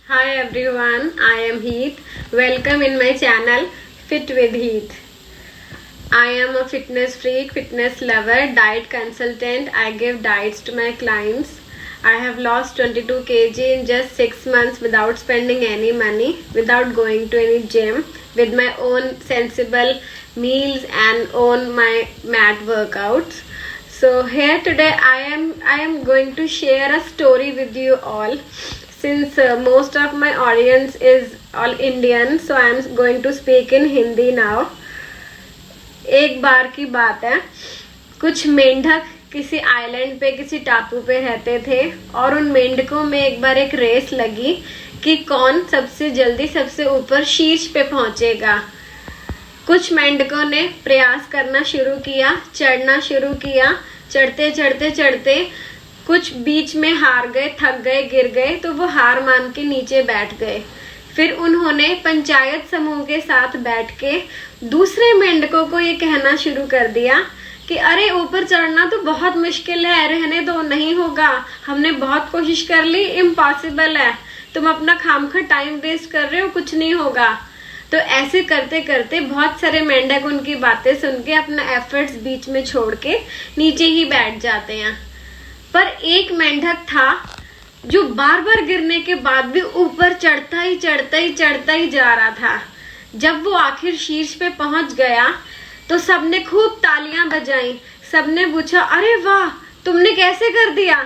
Hi everyone, I am Heath. Welcome in my channel Fit with Heath. I am a fitness freak, fitness lover, diet consultant. I give diets to my clients. I have lost 22 kg in just 6 months without spending any money, without going to any gym, with my own sensible meals and own my mat workouts. So here today I am going to share a story with you all. Since most of my audience is all Indian, so I am going to speak in Hindi now. एक बार की बात है, कुछ मेंढक किसी island पे, किसी टापू पे रहते थे और उन मेंढकों में एक बार एक रेस लगी कि कौन सबसे जल्दी सबसे ऊपर शीर्ष पे पहुंचेगा। कुछ मेंढकों ने प्रयास करना शुरू किया, चढ़ना शुरू किया। चढ़ते चढ़ते चढ़ते कुछ बीच में हार गए, थक गए, गिर गए, तो वो हार मान के नीचे बैठ गए। फिर उन्होंने पंचायत समूह के साथ बैठ के दूसरे मेंढकों को ये कहना शुरू कर दिया कि अरे ऊपर चढ़ना तो बहुत मुश्किल है, रहने दो, नहीं होगा, हमने बहुत कोशिश कर ली, इम्पॉसिबल है, तुम अपना खामखा टाइम वेस्ट कर रहे हो, कुछ नहीं होगा। तो ऐसे करते करते बहुत सारे मेंढक उनकी बातें सुन के अपना एफर्ट्स बीच में छोड़ के नीचे ही बैठ जाते हैं। पर एक मेंढक था जो बार बार गिरने के बाद भी ऊपर चढ़ता ही जा रहा था। जब वो आखिर शीर्ष पे पहुंच गया तो सबने खूब तालियां बजाई। सबने पूछा, अरे वाह, तुमने कैसे कर दिया?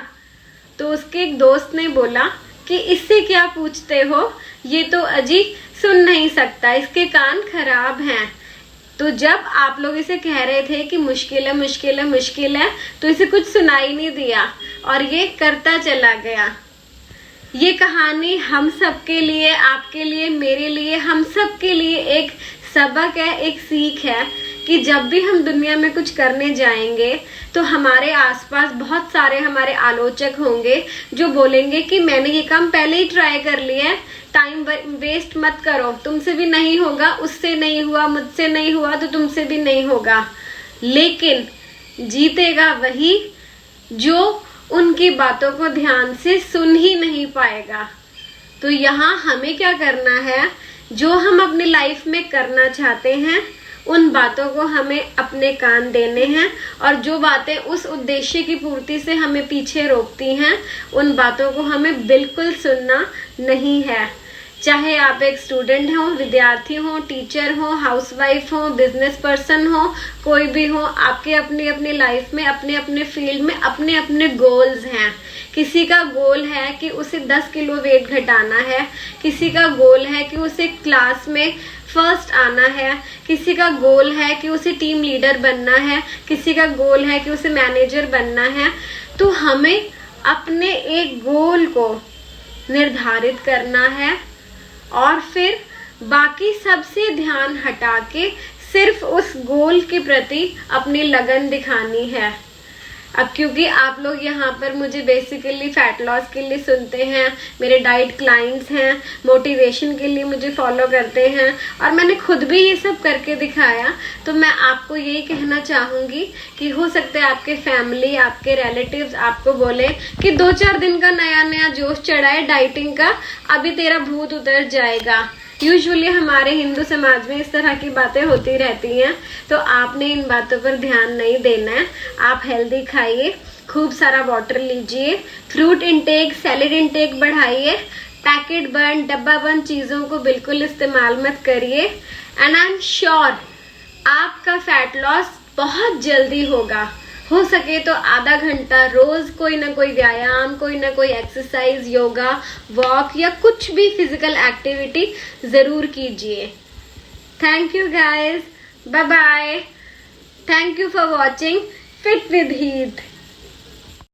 तो उसके एक दोस्त ने बोला कि इससे क्या पूछते हो, ये तो अजी सुन नहीं सकता, इसके कान खराब हैं। तो जब आप लोग इसे कह रहे थे कि मुश्किल है मुश्किल है मुश्किल है, तो इसे कुछ सुनाई नहीं दिया और ये करता चला गया। ये कहानी हम सबके लिए, आपके लिए, मेरे लिए, हम सबके लिए एक सबक है, एक सीख है कि जब भी हम दुनिया में कुछ करने जाएंगे तो हमारे आसपास बहुत सारे हमारे आलोचक होंगे जो बोलेंगे कि मैंने ये काम पहले ही ट्राई कर लिया है, टाइम वेस्ट मत करो, तुमसे भी नहीं होगा, उससे नहीं हुआ, मुझसे नहीं हुआ तो तुमसे भी नहीं होगा। लेकिन जीतेगा वही जो उनकी बातों को ध्यान से सुन ही नहीं पाएगा। तो यहाँ हमें क्या करना है, जो हम अपनी लाइफ में करना चाहते हैं उन बातों को हमें अपने कान देने हैं, और जो बातें उस उद्देश्य की पूर्ति से हमें पीछे रोकती हैं उन बातों को हमें बिल्कुल सुनना नहीं है। चाहे आप एक स्टूडेंट हो, विद्यार्थी हो, टीचर हो, हाउसवाइफ हो, बिजनेस पर्सन हो, कोई भी हो, आपके अपनी अपनी लाइफ में, अपने अपने फील्ड में अपने अपने गोल्स हैं। किसी का गोल है कि उसे 10 किलो वेट घटाना है, किसी का गोल है कि उसे क्लास में फर्स्ट आना है, किसी का गोल है कि उसे टीम लीडर बनना है, किसी का गोल है कि उसे मैनेजर बनना है। तो हमें अपने एक गोल को निर्धारित करना है और फिर बाकी सबसे ध्यान हटा के सिर्फ उस गोल के प्रति अपनी लगन दिखानी है। अब क्योंकि आप लोग यहाँ पर मुझे बेसिकली फैट लॉस के लिए सुनते हैं, मेरे डाइट क्लाइंट्स हैं, मोटिवेशन के लिए मुझे फॉलो करते हैं और मैंने खुद भी ये सब करके दिखाया, तो मैं आपको यही कहना चाहूँगी कि हो सकता है आपके फैमिली, आपके रिलेटिव्स आपको बोले कि 2-4 दिन का नया नया जोश चढ़ा है डाइटिंग का, अभी तेरा भूत उतर जाएगा। यूजुअली हमारे हिंदू समाज में इस तरह की बातें होती रहती हैं, तो आपने इन बातों पर ध्यान नहीं देना है। आप हेल्दी खाइए, खूब सारा वाटर लीजिए, फ्रूट इंटेक, सैलेड इंटेक बढ़ाइए, पैकेट बंद, डब्बा बंद चीज़ों को बिल्कुल इस्तेमाल मत करिए। एंड आई एम श्योर आपका फैट लॉस बहुत जल्दी होगा। हो सके तो आधा घंटा रोज कोई ना कोई व्यायाम, कोई ना कोई एक्सरसाइज, योगा, वॉक या कुछ भी फिजिकल एक्टिविटी जरूर कीजिए। Thank you guys, bye bye, thank you for watching fit with Heath.